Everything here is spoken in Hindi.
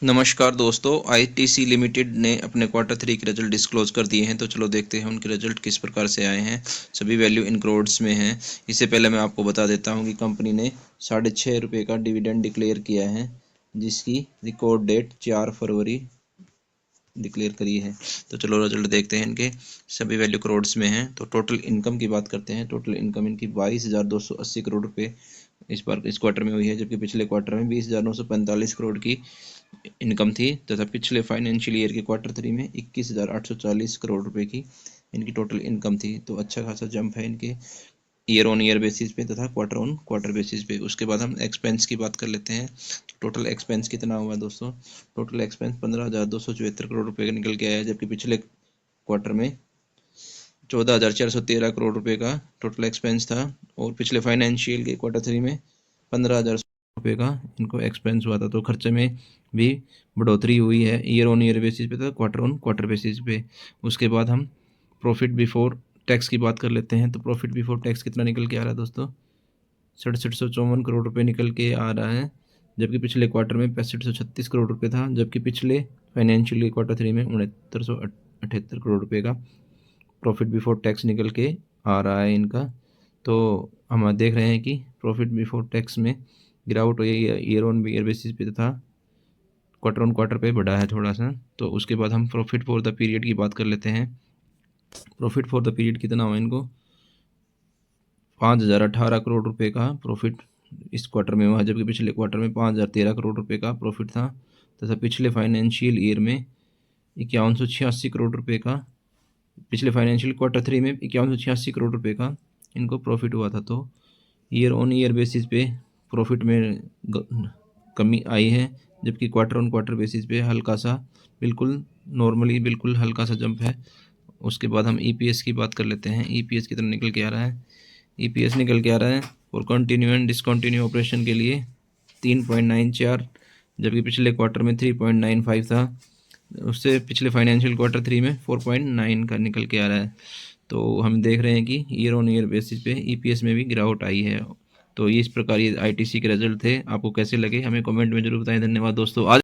नमस्कार दोस्तों, आईटीसी लिमिटेड ने अपने क्वार्टर थ्री के रिजल्ट डिस्क्लोज कर दिए हैं। तो चलो देखते हैं उनके रिजल्ट किस प्रकार से आए हैं। सभी वैल्यू इन करोड्स में हैं। इससे पहले मैं आपको बता देता हूं कि कंपनी ने ₹6.5 का डिविडेंड डिक्लेयर किया है, जिसकी रिकॉर्ड डेट 4 फरवरी डिक्लेयर करी है। तो चलो रिजल्ट देखते हैं इनके। सभी वैल्यू करोड्स में हैं। तो टोटल इनकम की बात करते हैं। टोटल इनकम इनकी 22,280 करोड़ रुपये इस बार इस क्वार्टर में हुई है, जबकि पिछले क्वार्टर में 20,945 करोड़ की इनकम थी, तथा पिछले फाइनेंशियल ईयर के क्वार्टर थ्री में 21,840 करोड़ रुपए की इनकी टोटल इनकम थी। तो अच्छा खासा जंप है इनके ईयर ऑन ईयर बेसिस पे तथा क्वार्टर ऑन क्वार्टर बेसिस पे। उसके बाद हम एक्सपेंस की बात कर लेते हैं। टोटल एक्सपेंस कितना हुआ दोस्तों? टोटल एक्सपेंस 15,274 करोड़ रुपए का निकल के आया है, जबकि पिछले क्वार्टर में 14,413 करोड़ रुपए का टोटल एक्सपेंस था, और पिछले फाइनेंशियल के क्वार्टर थ्री में 15,000 रुपये का इनको एक्सपेंस हुआ था। तो खर्चे में भी बढ़ोतरी हुई है ईयर ऑन ईयर बेसिस पे तथा क्वार्टर ऑन क्वार्टर बेसिस पे। उसके बाद हम प्रॉफिट बिफोर टैक्स की बात कर लेते हैं। तो प्रॉफिट बिफोर टैक्स कितना निकल के आ रहा है दोस्तों? 6754 करोड़ रुपये निकल के आ रहा है, जबकि पिछले क्वार्टर में 6536 करोड़ रुपये था, जबकि पिछले फाइनेंशियल क्वार्टर थ्री में 6978 करोड़ रुपये का प्रॉफिट बिफोर टैक्स निकल के आ रहा है इनका। तो हम देख रहे हैं कि प्रॉफिट बिफोर टैक्स में गिरावट हुई है ईयर ऑन ईयर बेसिस पे, तथा क्वार्टर ऑन क्वार्टर पे बढ़ा है थोड़ा सा। तो उसके बाद हम प्रॉफिट फॉर द पीरियड की बात कर लेते हैं। प्रॉफिट फॉर द पीरियड कितना हुआ इनको? 5,018 करोड़ रुपए का प्रॉफिट इस क्वार्टर में हुआ, जबकि पिछले क्वार्टर में 5,013 करोड़ रुपए का प्रॉफिट था, तथा पिछले फाइनेंशियल ईयर में 5186 करोड़ रुपए का, पिछले फाइनेंशियल क्वार्टर थ्री में 5186 करोड़ रुपए का इनको प्रॉफिट हुआ था। तो ईयर ऑन ईयर बेसिस पे प्रॉफिट में कमी आई है, जबकि क्वार्टर ऑन क्वार्टर बेसिस पे हल्का सा बिल्कुल नॉर्मली बिल्कुल हल्का सा जंप है। उसके बाद हम ईपीएस की बात कर लेते हैं। ईपीएस कितना निकल के आ रहा है? ईपीएस निकल के आ रहा है और कंटिन्यू एंड डिसकंटिन्यू ऑपरेशन के लिए 3.94, जबकि पिछले क्वार्टर में 3.95 था। उससे पिछले फाइनेंशियल क्वार्टर थ्री में 4.9 का निकल के आ रहा है। तो हम देख रहे हैं कि ईयर ऑन ईयर बेसिस पे ईपीएस में भी गिरावट आई है। तो इस प्रकार ये आईटीसी के रिजल्ट थे। आपको कैसे लगे हमें कमेंट में जरूर बताएं। धन्यवाद दोस्तों। आज